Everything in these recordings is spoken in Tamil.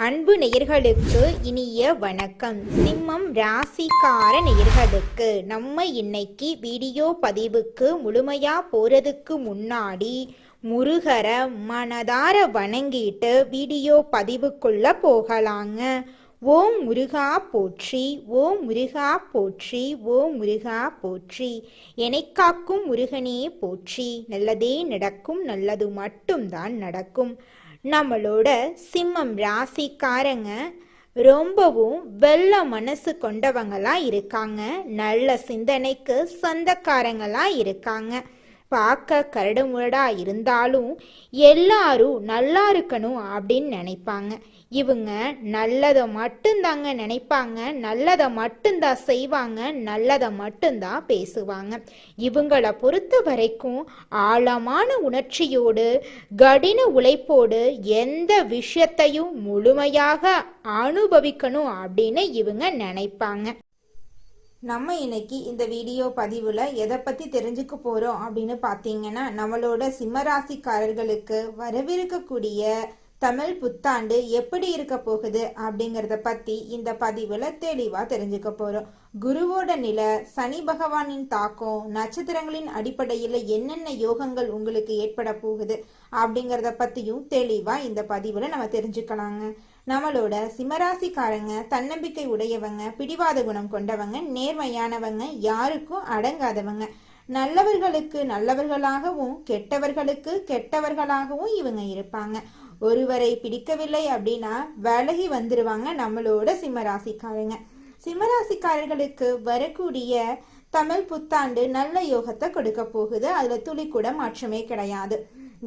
அன்பு நேயர்களுக்கு இனிய வணக்கம். சிம்மம் ராசிக்கார நேயர்களுக்கு நம்ம இன்னைக்கு வீடியோ பதிவுக்கு முழுமையா போறதுக்கு முன்னாடி முருகரை மனதார வணங்கிட்டு வீடியோ பதிவுக்குள்ள போகலாங்க. ஓம் முருகா போற்றி, ஓம் முருகா போற்றி, ஓம் முருகா போற்றி. எனைக்காக்கும் முருகனே போற்றி. நல்லதே நடக்கும், நல்லது மட்டும்தான் நடக்கும். நம்மளோட சிம்மம் ராசிக்காரங்க ரொம்பவும் வெள்ள மனசு கொண்டவங்களா இருக்காங்க. நல்ல சிந்தனைக்கு சொந்தக்காரங்களா இருக்காங்க. பார்க்க கரடுமுரடா இருந்தாலும் எல்லாரும் நல்லா இருக்கணும் அப்படின்னு நினைப்பாங்க. இவங்க நல்லதை மட்டும்தாங்க நினைப்பாங்க, நல்லதை மட்டும்தான் செய்வாங்க, நல்லதை மட்டும்தான் பேசுவாங்க. இவங்களை பொறுத்த வரைக்கும் ஆழமான உணர்ச்சியோடு கடின உழைப்போடு எந்த விஷயத்தையும் முழுமையாக அனுபவிக்கணும் அப்படின்னு இவங்க நினைப்பாங்க. நம்ம இன்னைக்கு இந்த வீடியோ பதிவில் எதை பற்றி தெரிஞ்சுக்க போகிறோம் அப்படின்னு பார்த்தீங்கன்னா, நம்மளோட சிம்மராசிக்காரர்களுக்கு வரவிருக்கக்கூடிய தமிழ் புத்தாண்டு எப்படி இருக்க போகுது அப்படிங்கிறத பற்றி இந்த பதிவில் தெளிவாக தெரிஞ்சுக்க போகிறோம். குருவோட நிலை, சனி பகவானின் தாக்கம், நட்சத்திரங்களின் அடிப்படையில் என்னென்ன யோகங்கள் உங்களுக்கு ஏற்பட போகுது அப்படிங்கிறத பற்றியும் தெளிவாக இந்த பதிவில் நம்ம தெரிஞ்சுக்கலாங்க. நம்மளோட சிம்மராசிக்காரங்க தன்னம்பிக்கை உடையவங்க, பிடிவாத குணம் கொண்டவங்க, நேர்மையானவங்க, யாருக்கும் அடங்காதவங்க. நல்லவர்களுக்கு நல்லவர்களாகவும் கெட்டவர்களுக்கு கெட்டவர்களாகவும் இவங்க இருப்பாங்க. ஒருவரை பிடிக்கவில்லை அப்படின்னா விலகி வந்துருவாங்க நம்மளோட சிம்மராசிக்காரங்க. சிம்மராசிக்காரர்களுக்கு வரக்கூடிய தமிழ் புத்தாண்டு நல்ல யோகத்தை கொடுக்க போகுது. அதுல துளி கூட மாற்றமே கிடையாது.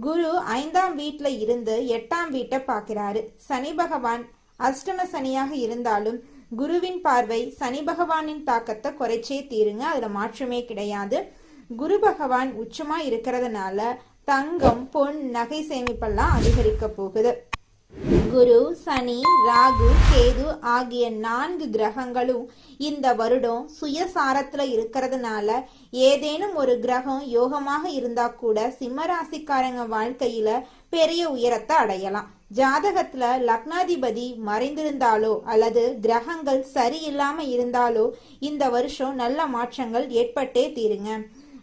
குரு 5ஆம் வீட்டுல இருந்து 8ஆம் வீட்டை பார்க்கிறாரு. சனி பகவான் அஷ்டம சனியாக இருந்தாலும் குருவின் பார்வை சனி பகவானின் தாக்கத்தை குறைச்சே தீருங்க. அதுல மாற்றமே கிடையாது. குரு பகவான் உச்சமா இருக்கிறதுனால தங்கம், பொன், நகை சேமிப்பெல்லாம் அதிகரிக்க போகுது. குரு, சனி, ராகு, கேது ஆகிய 4 கிரகங்களும் இந்த வருடம் சுயசாரத்துல இருக்கிறதுனால ஏதேனும் ஒரு கிரகம் யோகமாக இருந்தா கூட சிம்மராசிக்காரங்க வாழ்க்கையில பெரிய உயரத்தை அடையலாம். ஜாதகத்துல லக்னாதிபதி மறைந்திருந்தாலோ அல்லது கிரகங்கள் சரியில்லாம இருந்தாலோ இந்த வருஷம் நல்ல மாற்றங்கள் ஏற்பட்டே தீருங்க.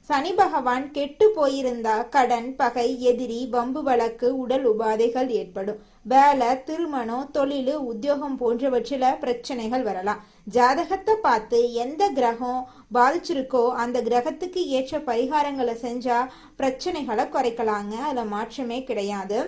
சனி பகவான் கெட்டு போயிருந்தா கடன், பகை, எதிரி, வம்பு வழக்கு, உடல் உபாதைகள் ஏற்படும். வேலை, திருமணம், தொழில், உத்தியோகம் போன்றவற்றில பிரச்சனைகள் வரலாம். ஜாதகத்தை பார்த்து எந்த கிரகம் பாதிச்சிருக்கோ அந்த கிரகத்துக்கு ஏற்ற பரிகாரங்களை செஞ்சா பிரச்சனைகளை குறைக்கலாங்க. அதுல மாற்றமே கிடையாது.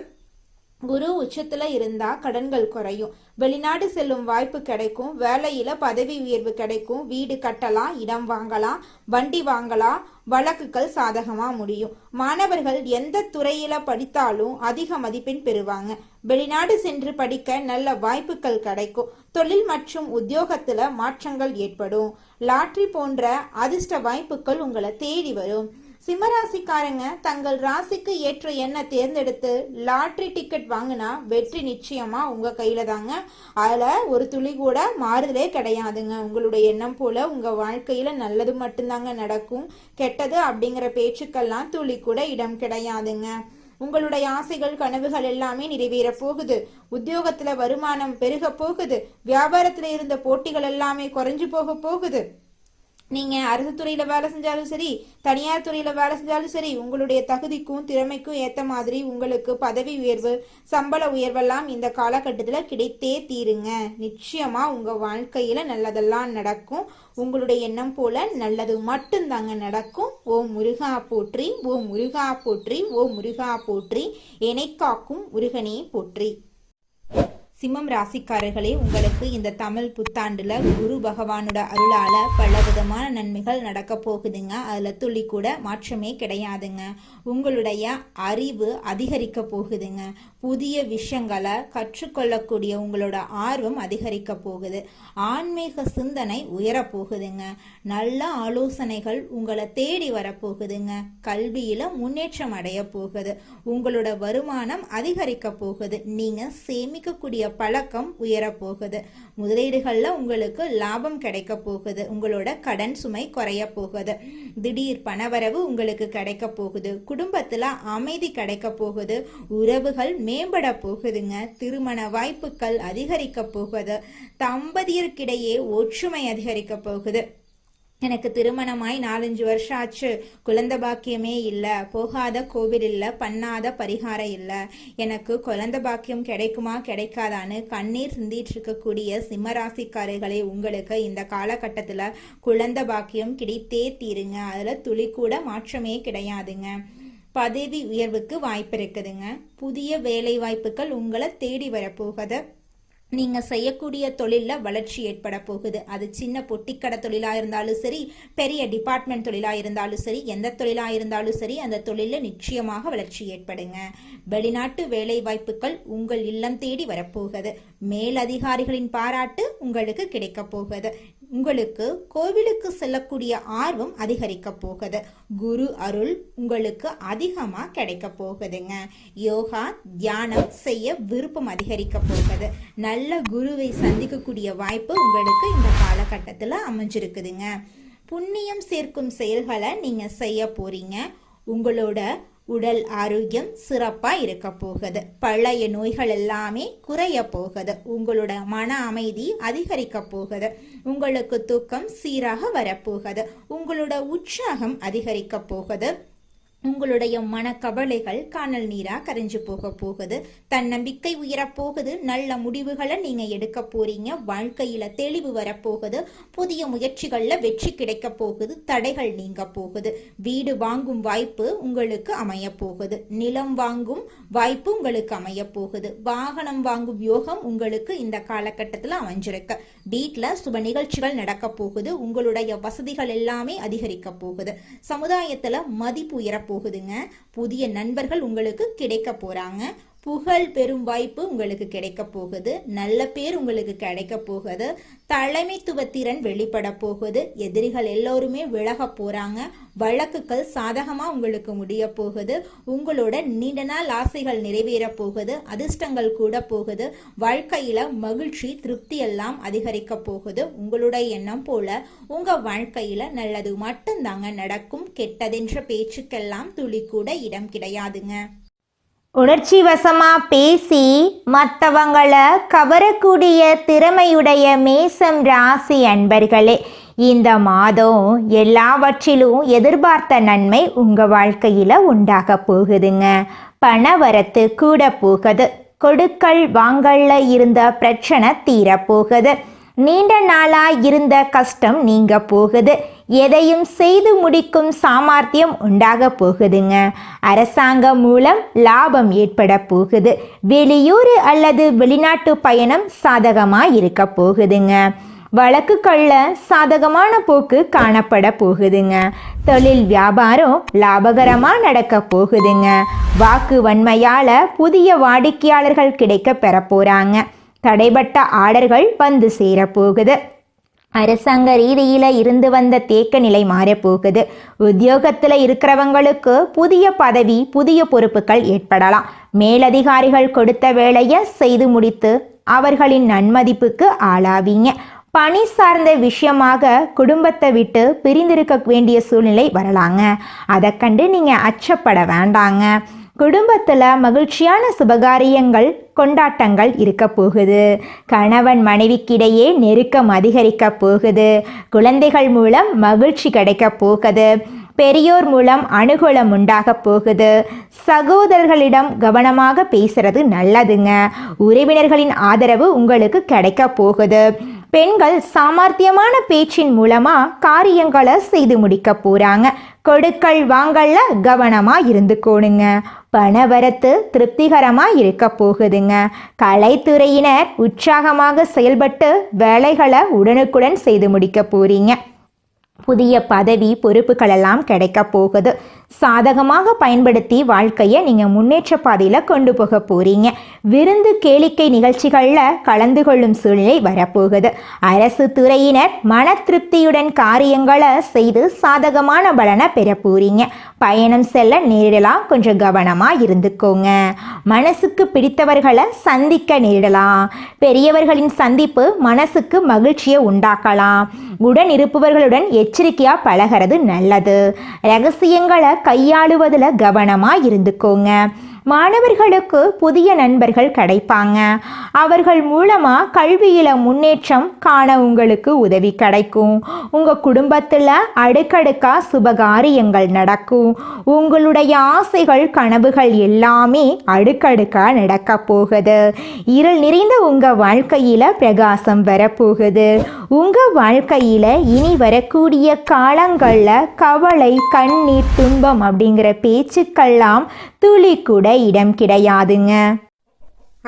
குரு உச்சத்துல இருந்தா கடன்கள் குறையும், வெளிநாடு செல்லும் வாய்ப்பு கிடைக்கும், வேலையில பதவி உயர்வு கிடைக்கும், வீடு கட்டலாம், இடம் வாங்கலாம், வண்டி வாங்கலாம், வழக்குகள் சாதகமா முடியும். மாணவர்கள் எந்த துறையில படித்தாலும் அதிக மதிப்பெண் பெறுவாங்க. வெளிநாடு சென்று படிக்க நல்ல வாய்ப்புகள் கிடைக்கும். தொழில் மற்றும் உத்தியோகத்துல மாற்றங்கள் ஏற்படும். லாட்டரி போன்ற அதிர்ஷ்ட வாய்ப்புகள் உங்களை தேடி வரும். சிம்மராசிக்காரங்க தங்கள் ராசிக்கு ஏற்ற எண்ணை தேர்ந்தெடுத்து லாட்ரி டிக்கெட் வாங்கினா வெற்றி நிச்சயமா உங்க கையில தாங்க. அதுல ஒரு துளி கூட மாறுதலே கிடையாதுங்க. உங்களுடைய எண்ணம் போல உங்க வாழ்க்கையில நல்லது மட்டும்தாங்க நடக்கும். கெட்டது அப்படிங்கிற பேச்சுக்கெல்லாம் துளி கூட இடம் கிடையாதுங்க. உங்களுடைய ஆசைகள், கனவுகள் எல்லாமே நிறைவேற போகுது. உத்தியோகத்துல வருமானம் பெருக போகுது. வியாபாரத்துல இருந்த போட்டிகள் எல்லாமே குறைஞ்சு போக போகுது. நீங்க அரசு துறையில வேலை செஞ்சாலும் சரி, தனியார் துறையில வேலை செஞ்சாலும் சரி, உங்களுடைய தகுதிக்கும் திறமைக்கும் ஏத்த மாதிரி உங்களுக்கு பதவி உயர்வு, சம்பள உயர்வெல்லாம் இந்த காலகட்டத்துல கிடைத்தே தீருங்க. நிச்சயமா உங்க வாழ்க்கையில நல்லதெல்லாம் நடக்கும். உங்களுடைய எண்ணம் போல நல்லது மட்டும்தாங்க நடக்கும். ஓம் முருகா போற்றி, ஓம் முருகா போற்றி, ஓம் முருகா போற்றி. எனைக்காக்கும் முருகனே போற்றி. சிம்மம் ராசிக்காரர்களே, உங்களுக்கு இந்த தமிழ் புத்தாண்டுல குரு பகவானோட அருளால பல விதமான நன்மைகள் நடக்க போகுதுங்க. அதுல துளி கூட மாற்றமே கிடையாதுங்க. உங்களுடைய அறிவு அதிகரிக்க போகுதுங்க. புதிய விஷயங்களை கற்றுக்கொள்ளக்கூடிய உங்களோட ஆர்வம் அதிகரிக்க போகுது. ஆன்மீக சிந்தனை உயரப்போகுதுங்க. நல்ல ஆலோசனைகள் உங்களை தேடி வரப்போகுதுங்க. கல்வியில முன்னேற்றம் அடைய போகுது. உங்களோட வருமானம் அதிகரிக்க போகுது. நீங்க சேமிக்கக்கூடிய பழக்கம் உயரப்போகுது. முதலீடுகள்ல உங்களுக்கு லாபம் கிடைக்க போகுது. உங்களோட கடன் சுமை குறைய போகுது. திடீர் பணவரவு உங்களுக்கு கிடைக்க போகுது. குடும்பத்துல அமைதி கிடைக்க போகுது. உறவுகள் மேம்பட போகுதுங்க. திருமண வாய்ப்புகள் அதிகரிக்க போகுது. தம்பதியருக்கிடையே ஒற்றுமை அதிகரிக்க போகுது. எனக்கு திருமணமாய் 4-5 வருஷம் ஆச்சு, குழந்தை பாக்கியமே இல்லை, போகாத கோவில் இல்லை, பண்ணாத பரிகாரம் இல்லை, எனக்கு குழந்தை பாக்கியம் கிடைக்குமா கிடைக்காதான்னு கண்ணீர் சிந்திட்டு இருக்கக்கூடிய சிம்மராசிக்காரர்களே, உங்களுக்கு இந்த காலகட்டத்தில் குழந்தை பாக்கியம் கிடைத்தே தீருங்க. அதில் துளி கூட மாற்றமே கிடையாதுங்க. பதவி உயர்வுக்கு வாய்ப்பு இருக்குதுங்க. புதிய வேலை வாய்ப்புகள் உங்களை தேடி வரப்போகுது. நீங்கள் செய்யக்கூடிய தொழிலில் வளர்ச்சி ஏற்பட போகுது. அது சின்ன பொட்டிக்கடை தொழிலாக இருந்தாலும் சரி, பெரிய டிபார்ட்மெண்ட் தொழிலாக இருந்தாலும் சரி, எந்த தொழிலாக இருந்தாலும் சரி, அந்த தொழிலில் நிச்சயமாக வளர்ச்சி ஏற்படுங்க. வெளிநாட்டு வேலை வாய்ப்புகள் உங்கள் இல்லம் தேடி வரப்போகுது. மேலதிகாரிகளின் பாராட்டு உங்களுக்கு கிடைக்க போகுது. உங்களுக்கு கோவிலுக்கு செல்லக்கூடிய ஆர்வம் அதிகரிக்க போகுது. குரு அருள் உங்களுக்கு அதிகமாக கிடைக்க போகுதுங்க. யோகா தியானம் செய்ய விருப்பம் அதிகரிக்க போகுது. நல்ல குருவை சந்திக்கக்கூடிய வாய்ப்பு உங்களுக்கு இந்த காலகட்டத்தில் அமைஞ்சிருக்குதுங்க. புண்ணியம் சேர்க்கும் செயல்களை நீங்கள் செய்ய போறீங்க. உங்களோட உடல் ஆரோக்கியம் சிறப்பாக இருக்க போகுது. பழைய நோய்கள் எல்லாமே குறைய போகுது. உங்களோட மன அமைதி அதிகரிக்க போகுது. உங்களுக்கு தூக்கம் சீராக வரப்போகுது. உங்களோட உற்சாகம் அதிகரிக்க போகுது. உங்களுடைய மனக்கவலைகள் காணல் நீரா கரைஞ்சு போகுது. தன்னம்பிக்கை உயரப்போகுது. நல்ல முடிவுகளை நீங்க எடுக்க போறீங்க. வாழ்க்கையில தெளிவு வரப்போகுது. புதிய முயற்சிகள்ல வெற்றி கிடைக்க போகுது. தடைகள் நீங்க போகுது. வீடு வாங்கும் வாய்ப்பு உங்களுக்கு அமைய போகுது. நிலம் வாங்கும் வாய்ப்பு உங்களுக்கு அமைய போகுது. வாகனம் வாங்கும் யோகம் உங்களுக்கு இந்த காலகட்டத்தில் அமைஞ்சிருக்கு. வீட்டுல சுப நிகழ்ச்சிகள் நடக்க போகுது. உங்களுடைய வசதிகள் எல்லாமே அதிகரிக்க போகுது. சமுதாயத்துல மதிப்பு உயர போகுதுங்க. புதிய நண்பர்கள் உங்களுக்கு கிடைக்க போறாங்க. புகழ் பெரும் வாய்ப்பு உங்களுக்கு கிடைக்க போகுது. நல்ல பேர் உங்களுக்கு கிடைக்க போகுது. தலைமைத்துவ திறன் வெளிப்பட போகுது. எதிரிகள் எல்லோருமே விலக போறாங்க. வழக்குகள் சாதகமா உங்களுக்கு முடிய போகுது. உங்களோட நீண்ட நாள் ஆசைகள் நிறைவேற போகுது. அதிர்ஷ்டங்கள் கூட போகுது. வாழ்க்கையில மகிழ்ச்சி திருப்தி எல்லாம் அதிகரிக்க போகுது. உங்களுடைய எண்ணம் போல உங்க வாழ்க்கையில நல்லது மட்டும்தாங்க நடக்கும். கெட்டதென்ற பேச்சுக்கெல்லாம் துளி கூட இடம் கிடையாதுங்க. உணர்ச்சி வசமா பேசி மற்றவங்களை கவரக்கூடிய திறமையுடைய மேசம் ராசி அன்பர்களே, இந்த மாதம் எல்லாவற்றிலும் எதிர்பார்த்த நன்மை உங்க வாழ்க்கையில உண்டாக போகுதுங்க. பண வரத்து கூட போகுது. கொடுக்கல் வாங்கல்ல இருந்த பிரச்சனை தீரப்போகுது. நீண்ட நாளா இருந்த கஷ்டம் நீங்க போகுது. எதையும் செய்து முடிக்கும் சாமர்த்தியம் உண்டாக போகுதுங்க. அரசாங்கம் மூலம் லாபம் ஏற்பட போகுது. வெளியூர் அல்லது வெளிநாட்டு பயணம் சாதகமா இருக்க போகுதுங்க. வழக்குகள்ல சாதகமான போக்கு காணப்பட போகுதுங்க. தொழில் வியாபாரம் லாபகரமா நடக்க போகுதுங்க. வாக்கு வன்மையால புதிய வாடிக்கையாளர்கள் கிடைக்க பெற போறாங்க. தடைபட்ட ஆர்டர்கள் வந்து சேரப்போகுது. அரசாங்க ரீதியில இருந்து வந்த தேக்க நிலை மாறப்போகுது. உத்தியோகத்துல இருக்கிறவங்களுக்கு புதிய பதவி புதிய பொறுப்புகள் ஏற்படலாம். மேலதிகாரிகள் கொடுத்த வேலையை செய்து முடித்து அவர்களின் நன்மதிப்புக்கு ஆளாவீங்க. பணி சார்ந்த விஷயமாக குடும்பத்தை விட்டு பிரிந்திருக்க வேண்டிய சூழ்நிலை வரலாங்க. அதை கண்டு நீங்க அச்சப்பட வேண்டாங்க. குடும்பத்தில் மகிழ்ச்சியான சுபகாரியங்கள் கொண்டாட்டங்கள் இருக்க போகுது. கணவன் மனைவிக்கிடையே நெருக்கம் அதிகரிக்க போகுது. குழந்தைகள் மூலம் மகிழ்ச்சி கிடைக்க போகுது. பெரியோர் மூலம் அனுகூலம் உண்டாக போகுது. சகோதரர்களிடம் கவனமாக பேசுறது நல்லதுங்க. உறவினர்களின் ஆதரவு உங்களுக்கு கிடைக்க போகுது. பெண்கள் சாமர்த்தியமான பேச்சின் மூலமா காரியங்களை செய்து முடிக்க போறாங்க. கொடுக்கல் வாங்கல்ல கவனமா இருந்துக்கோணுங்க. பணவரத்து திருப்திகரமா இருக்க போகுதுங்க. கலைத்துறையினர் உற்சாகமாக செயல்பட்டு வேலைகளை உடனுக்குடன் செய்து முடிக்க போறீங்க. புதிய பதவி பொறுப்புகள் எல்லாம் கிடைக்க போகுது. சாதகமாக பயன்படுத்தி வாழ்க்கையை நீங்கள் முன்னேற்ற பாதையில் கொண்டு போக போறீங்க. விருந்து கேளிக்கை நிகழ்ச்சிகளில் கலந்து கொள்ளும் சூழ்நிலை வரப்போகுது. அரசு துறையினர் மன திருப்தியுடன் காரியங்களை செய்து சாதகமான பலனை பெற போறீங்க. பயணம் செல்ல நேரிடலாம், கொஞ்சம் கவனமாக இருந்துக்கோங்க. மனசுக்கு பிடித்தவர்களை சந்திக்க நேரிடலாம். பெரியவர்களின் சந்திப்பு மனசுக்கு மகிழ்ச்சியை உண்டாக்கலாம். உடன் இருப்பவர்களுடன் எச்சரிக்கையாக பழகிறது நல்லது. ரகசியங்களை கையாளுவதில் கவனமாக இருந்துக்கோங்க. மாணவர்களுக்கு புதிய நண்பர்கள் கிடைப்பாங்க. அவர்கள் மூலமாக கல்வியில் முன்னேற்றம் காண உங்களுக்கு உதவி கிடைக்கும். உங்கள் குடும்பத்தில் அடுக்கடுக்காக சுபகாரியங்கள் நடக்கும். உங்களுடைய ஆசைகள் கனவுகள் எல்லாமே அடுக்கடுக்காக நடக்க போகுது. இருள் நிறைந்த உங்கள் வாழ்க்கையில் பிரகாசம் வரப்போகுது. உங்கள் வாழ்க்கையில் இனி வரக்கூடிய காலங்களில் கவலை, கண்ணீர், துன்பம் அப்படிங்கிற பேச்சுக்கெல்லாம் துளி கூட இடம் கிடையாதுங்க.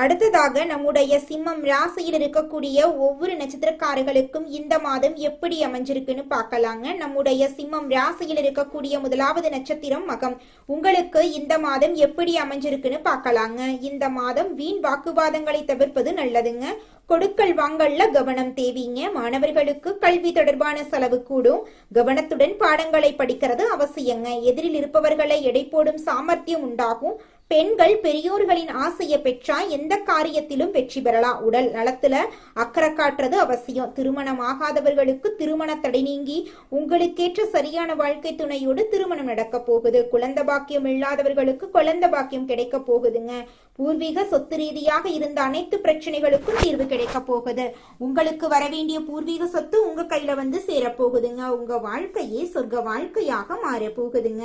அடுத்ததாக நம்முடைய சிம்மம் ராசியில் இருக்கக்கூடிய ஒவ்வொரு நட்சத்திரக்காரர்களுக்கும் இந்த மாதம் எப்படி அமைஞ்சிருக்குன்னு பார்க்கலாங்க. நம்முடைய சிம்மம் ராசியில் இருக்கக்கூடிய முதலாவது நட்சத்திரம் மகம். உங்களுக்கு இந்த மாதம் எப்படி அமைஞ்சிருக்குன்னு பார்க்கலாங்க. இந்த மாதம் வீண் வாக்குவாதங்களை தவிர்ப்பது நல்லதுங்க. கொடுக்கல் வாங்கல்ல கவனம் தேவைங்க. மாணவர்களுக்கு கல்வி தொடர்பான செலவு கூடும். கவனத்துடன் பாடங்களை படிக்கிறது அவசியங்க. எதிரில் இருப்பவர்களை எடை போடும் சாமர்த்தியம் உண்டாகும். பெண்கள் பெரியோர்களின் ஆசையை பெற்றா எந்த காரியத்திலும் வெற்றி பெறலாம். உடல் நலத்துல அக்கறை காட்டுறது அவசியம். திருமணம் ஆகாதவர்களுக்கு திருமண தடை நீங்கி உங்களுக்கேற்ற சரியான வாழ்க்கை துணையோடு திருமணம் நடக்க போகுது. குழந்தை பாக்கியம் இல்லாதவர்களுக்கு குழந்தை பாக்கியம் கிடைக்க போகுதுங்க. பூர்வீக சொத்து ரீதியாக இருந்த அனைத்து பிரச்சனைகளுக்கும் தீர்வு கிடைக்க போகுது. உங்களுக்கு வரவேண்டிய பூர்வீக சொத்து உங்க கையில வந்து சேரப்போகுதுங்க. உங்க வாழ்க்கையே சொர்க்க வாழ்க்கையாக மாற போகுதுங்க.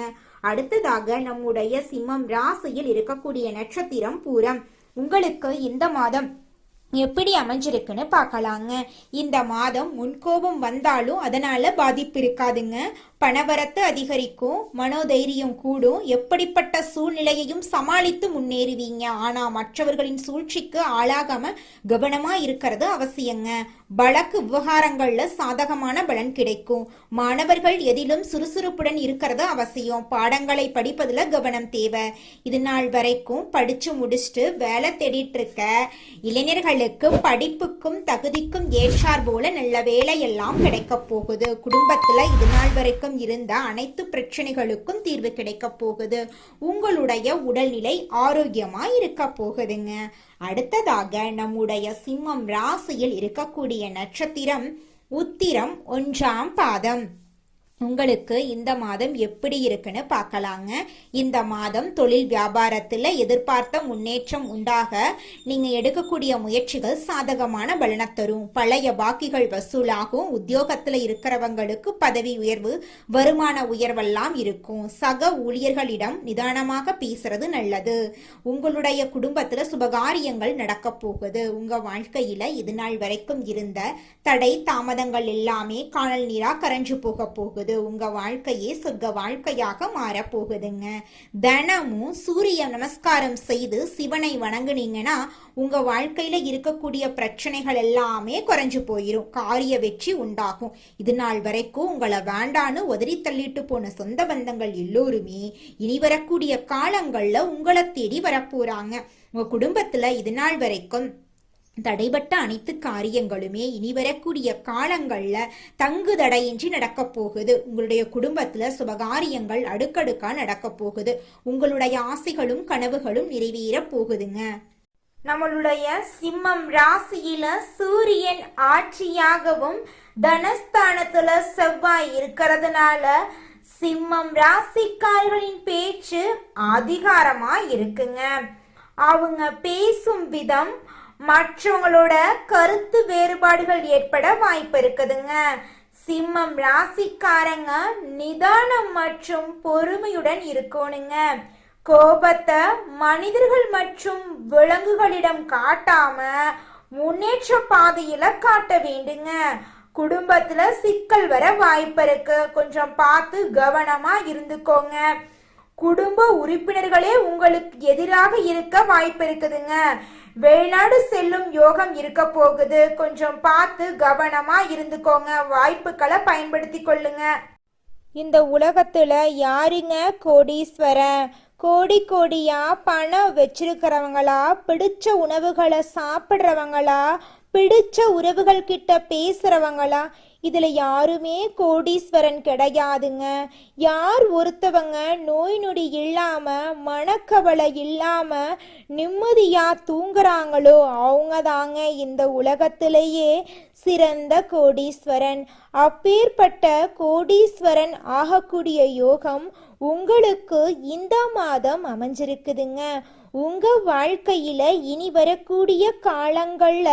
அடுத்ததாக நம்முடைய சிம்மம் ராசியில் இருக்கக்கூடிய நட்சத்திரம் பூரம். உங்களுக்கு இந்த மாதம் எப்படி அமைஞ்சிருக்குன்னு பார்க்கலாங்க. இந்த மாதம் முன்கோபம் வந்தாலும் அதனால பாதிப்பு இருக்காதுங்க. பணவரத்து அதிகரிக்கும். மனோதைரியம் கூடும். எப்படிப்பட்ட சூழ்நிலையையும் சமாளித்து முன்னேறுவீங்க. ஆனா மற்றவர்களின் சூழ்ச்சிக்கு ஆளாகாம கவனமா இருக்கிறது அவசியங்க. வழக்கு விவகாரங்கள்ல சாதகமான பலன் கிடைக்கும். மாணவர்கள் எதிலும் சுறுசுறுப்புடன் இருக்கிறது அவசியம். பாடங்களை படிப்பதுல கவனம் தேவை. இது நாள் வரைக்கும் படிச்சு முடிச்சுட்டு வேலை தேடிட்டு இருக்க இளைஞர்களுக்கு படிப்புக்கும் தகுதிக்கும் ஏற்றார் போல நல்ல வேலையெல்லாம் கிடைக்க போகுது. குடும்பத்துல இது நாள் வரைக்கும் இருந்த அனைத்து பிரச்சனைகளுக்கும் தீர்வு கிடைக்க போகுது. உங்களுடைய உடல்நிலை ஆரோக்கியமா இருக்க போகுதுங்க. அடுத்ததாக நம்முடைய சிம்மம் ராசியில் இருக்கக்கூடிய நட்சத்திரம் உத்திரம் 1ஆம் பாதம். உங்களுக்கு இந்த மாதம் எப்படி இருக்குன்னு பார்க்கலாங்க. இந்த மாதம் தொழில் வியாபாரத்தில் எதிர்பார்த்த முன்னேற்றம் உண்டாக நீங்க எடுக்கக்கூடிய முயற்சிகள் சாதகமான பலனை தரும். பழைய பாக்கிகள் வசூலாகும். உத்தியோகத்தில் இருக்கிறவங்களுக்கு பதவி உயர்வு, வருமான உயர்வெல்லாம் இருக்கும். சக ஊழியர்களிடம் நிதானமாக பேசுறது நல்லது. உங்களுடைய குடும்பத்துல சுபகாரியங்கள் நடக்க போகுது. உங்க வாழ்க்கையில இது நாள் வரைக்கும் இருந்த தடை தாமதங்கள் எல்லாமே காணல் நீரா கரைஞ்சு போக போகுது. உங்க வாழ்க்கையே சொர்க்க வாழ்க்கையாக மாற போகுதுங்க. தினமும் சூரிய நமஸ்காரம் செய்து சிவனை வணங்குனீங்கன்னா உங்க வாழ்க்கையில இருக்கக்கூடிய பிரச்சனைகள் எல்லாமே குறைஞ்சு போயிரும். காரிய வெற்றி உண்டாகும். இது நாள் வரைக்கும் உங்களை வேண்டான்னு உதறி தள்ளிட்டு போன சொந்த பந்தங்கள் எல்லோருமே இனி வரக்கூடிய காலங்கள்ல உங்களை தேடி வரப்போறாங்க. உங்க குடும்பத்துல இது நாள் வரைக்கும் தடைபட்ட அனைத்து காரியங்களுமே இனி வரக்கூடிய காலங்கள்ல தங்கு தடையின்றி நடக்க போகுது. உங்களுடைய குடும்பத்துல சுபகாரியங்கள் அடுக்கடுக்கா நடக்க போகுது. உங்களுடைய ஆசைகளும் கனவுகளும் நிறைவேற போகுதுங்க. நம்மளுடைய சிம்மம் ராசியில சூரியன் ஆட்சியாகவும் தனஸ்தானத்துல செவ்வாய் இருக்கிறதுனால சிம்மம் ராசிக்காரர்களின் பேச்சு அதிகாரமா இருக்குங்க. அவங்க பேசும் விதம் மற்றவங்களோட கருத்து வேறுபாடுகள் ஏற்பட வாய்ப்பு இருக்குதுங்க. சிம்மம் ராசிக்காரங்க நிதானம் மற்றும் பொறுமையுடன் இருக்கணுங்க. கோபத்தை மனிதர்கள் மற்றும் விலங்குகளிடம் காட்டாம முன்னேற்ற பாதையில காட்ட வேண்டுங்க. குடும்பத்துல சிக்கல் வர வாய்ப்பு இருக்கு. கொஞ்சம் பார்த்து கவனமா இருந்துக்கோங்க. குடும்ப உறுப்பினர்களே உங்களுக்கு எதிராக இருக்க வாய்ப்பு இருக்குதுங்க. வெளிநாடு செல்லும் யோகம் இருக்க போகுது. கொஞ்சம் பார்த்து கவனமா இருந்துக்கோங்க. வாய்ப்புகளை பயன்படுத்தி கொள்ளுங்க. இந்த உலகத்துல யாருங்க கோடீஸ்வரன்? கோடி கோடியா பணம் வச்சிருக்கிறவங்களா, பிடிச்ச உணவுகளை சாப்பிட்றவங்களா, பிடிச்ச உறவுகள் கிட்ட பேசுறவங்களா? இதுல யாருமே கோடீஸ்வரன் கிடையாதுங்க. யார் ஒருத்தவங்க நோய் நொடி இல்லாம மனக்கவலை இல்லாம நிம்மதியா தூங்குறாங்களோ அவங்க தாங்க இந்த உலகத்திலேயே சிறந்த கோடீஸ்வரன். அப்பேற்பட்ட கோடீஸ்வரன் ஆகக்கூடிய யோகம் உங்களுக்கு இந்த மாதம் அமைஞ்சிருக்குதுங்க. உங்க வாழ்க்கையில இனி வரக்கூடிய காலங்கள்ல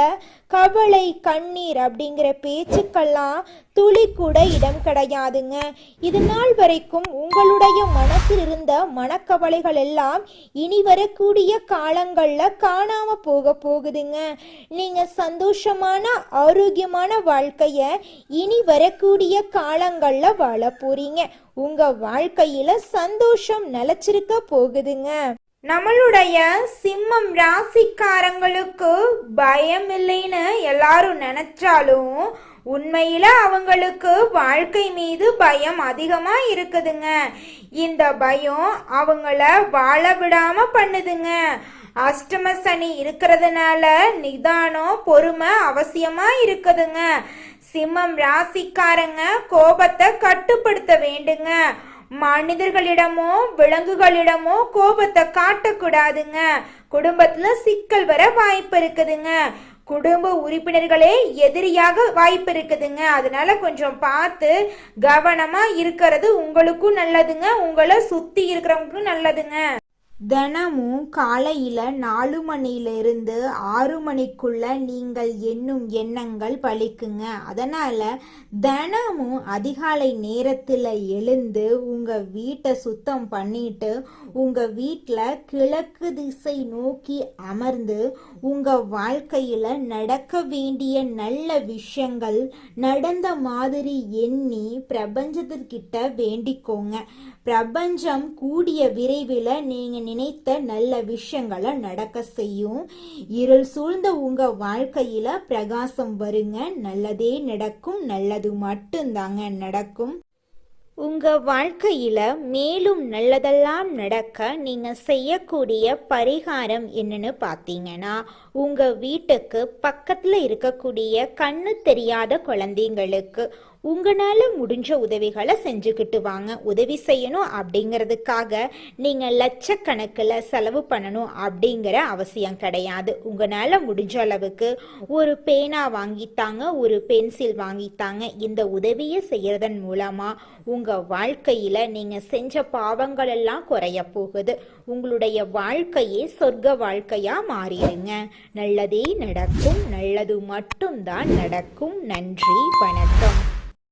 கவலை கண்ணீர் அப்படிங்கிற பேச்சுக்கெல்லாம் துளி கூட இடம் கிடையாதுங்க. இது நாள் வரைக்கும் உங்களுடைய மனசில் இருந்த மனக்கவலைகள் எல்லாம் இனி வரக்கூடிய காலங்கள்ல காணாம போகுதுங்க. நீங்க சந்தோஷமான ஆரோக்கியமான வாழ்க்கைய இனி வரக்கூடிய காலங்கள்ல வாழ போறீங்க. உங்க வாழ்க்கையில சந்தோஷம் நிலைச்சிருக்க போகுதுங்க. நம்மளுடைய சிம்மம் ராசிக்காரங்களுக்கு பயம் இல்லைன்னு எல்லாரும் நினைச்சாலும் உண்மையில அவங்களுக்கு வாழ்க்கை மீது பயம் அதிகமா இருக்குதுங்க. இந்த பயம் அவங்கள வாழ விடாம பண்ணுதுங்க. அஷ்டம சனி இருக்கிறதுனால நிதானம் பொறுமை அவசியமா இருக்குதுங்க. சிம்மம் ராசிக்காரங்க கோபத்தை கட்டுப்படுத்த வேண்டுங்க. மனிதர்களிடமோ விலங்குகளிடமோ கோபத்தை காட்டக்கூடாதுங்க. குடும்பத்துல சிக்கல் வர வாய்ப்பு இருக்குதுங்க. குடும்ப உறுப்பினர்களே எதிரியாக வாய்ப்பு இருக்குதுங்க. அதனால கொஞ்சம் பார்த்து கவனமா இருக்கிறது உங்களுக்கும் நல்லதுங்க, உங்களை சுத்தி இருக்கிறவங்களுக்கும் நல்லதுங்க. தினமும் காலையில 4 மணியிலிருந்து 6 மணிக்குள்ள நீங்கள் எண்ணும் எண்ணங்கள் பலிக்குங்க. அதனால தினமும் அதிகாலை நேரத்துல எழுந்து உங்க வீட்டை சுத்தம் பண்ணிட்டு உங்க வீட்டில் கிழக்கு திசை நோக்கி அமர்ந்து உங்க வாழ்க்கையில நடக்க வேண்டிய நல்ல விஷயங்கள் நடந்த மாதிரி எண்ணி பிரபஞ்சத்திற்கிட்ட வேண்டிக்கோங்க. பிரபஞ்சம் கூடிய விரைவில் நீங்க நினைத்த நல்ல விஷயங்களை நடக்க செய்யும். இருள் சூழ்ந்த உங்க வாழ்க்கையில பிரகாசம் வருங்க. நல்லதே நடக்கும், நல்லது மட்டும்தாங்க நடக்கும். உங்க வாழ்க்கையில மேலும் நல்லதெல்லாம் நடக்க நீங்க செய்யக்கூடிய பரிகாரம் என்னன்னு பார்த்தீங்கன்னா, உங்க வீட்டுக்கு பக்கத்துல இருக்கக்கூடிய கண்ணு தெரியாத குழந்தைங்களுக்கு உங்களால முடிஞ்ச உதவிகளை செஞ்சுக்கிட்டு வாங்க. உதவி செய்யணும் அப்படிங்கிறதுக்காக நீங்க லட்சக்கணக்கில் செலவு பண்ணணும் அப்படிங்கிற அவசியம் கிடையாது. உங்களால முடிஞ்ச அளவுக்கு ஒரு பேனா வாங்கித்தாங்க, ஒரு பென்சில் வாங்கித்தாங்க. இந்த உதவியை செய்யறதன் மூலமா உங்க வாழ்க்கையில நீங்க செஞ்ச பாவங்கள் எல்லாம் குறைய போகுது. உங்களுடைய வாழ்க்கையே சொர்க்க வாழ்க்கையா மாறிடுங்க. நல்லதே நடக்கும், நல்லது மட்டும்தான் நடக்கும். நன்றி, வணக்கம்.